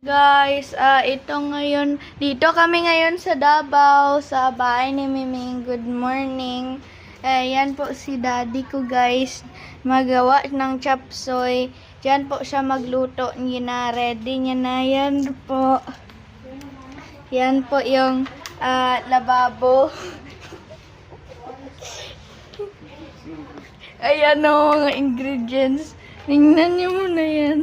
Guys, ito ngayon, dito kami ngayon sa Davao, sa bahay ni Miming. Good morning. Yan po si daddy ko guys, magawa ng chop suey. Diyan po siya magluto, ready niya na. Yan po. Yan po yung lababo. Ayan o, mga ingredients. Tingnan niyo muna yan.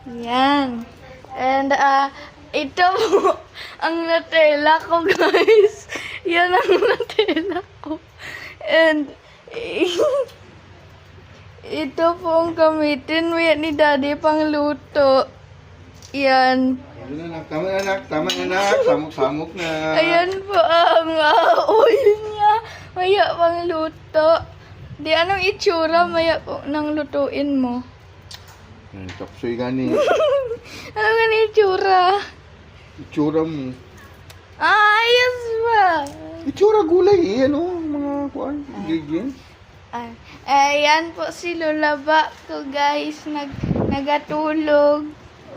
Yan. And, ito po, ang Nutella ko, guys. Yan ang Nutella ko. And, ito po ang gamitin ni daddy pang luto. Yan. Tama na anak, samok-samok na. Ayan po ang oil niya. Maya pang luto. Di anong itsura maya po nang lutuin mo? Chapsoy gani. Ano nga itsura? Itsura mo. Ayos ba? Itsura gulay eh, ano, mga kuan, ingredients. Ayan po si Lulaba ko guys, nagatulog.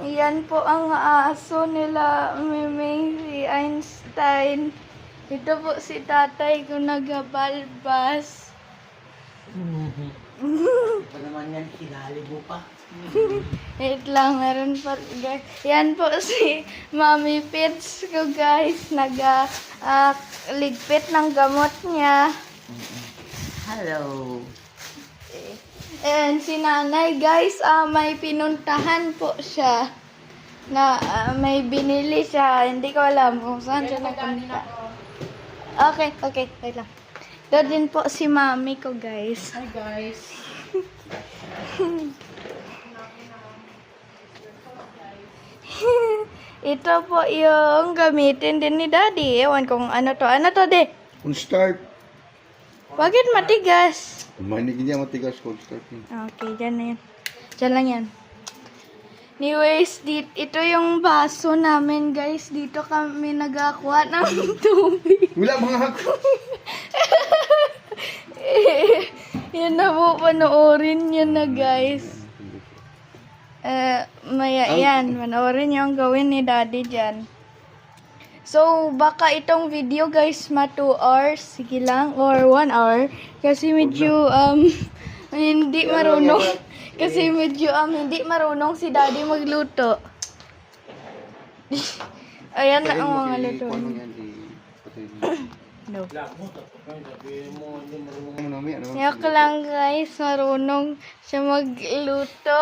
Ayan po ang aso nila, Miming, si Einstein. Ito po si tatay ko nagabalbas. Pa naman yan, kinalibo pa. Wait lang, meron pa guys. Yan po si Mami Pits ko guys, ligpit ng gamot niya. Hello. And si nanay guys, may pinuntahan po siya. Na may binili siya, hindi ko alam kung saan siya nagpunta. Okay, wait lang. Ito din po si mami ko guys. Hi guys. Ito po yung gamitin din ni daddy. Ewan kung ano to. Ano to, de? Kung start, Bakit matigas? manig niya matigas kung start. Okay, dyan na yan. Dyan lang yan. Anyways, ito yung baso namin, guys. Dito kami nagakuha ng tubig. Wala mga hako. Yan na po, panoorin nyo na, guys. Yan, panoorin nyo ang gawin ni daddy dyan. So, baka itong video, guys, 2 hours. Sige lang, or 1 hour. Kasi medyo, hindi marunong. Kasi medyo hindi marunong si daddy magluto. Ayan na ang mga luto. No. Yak lang guys, marunong siya magluto.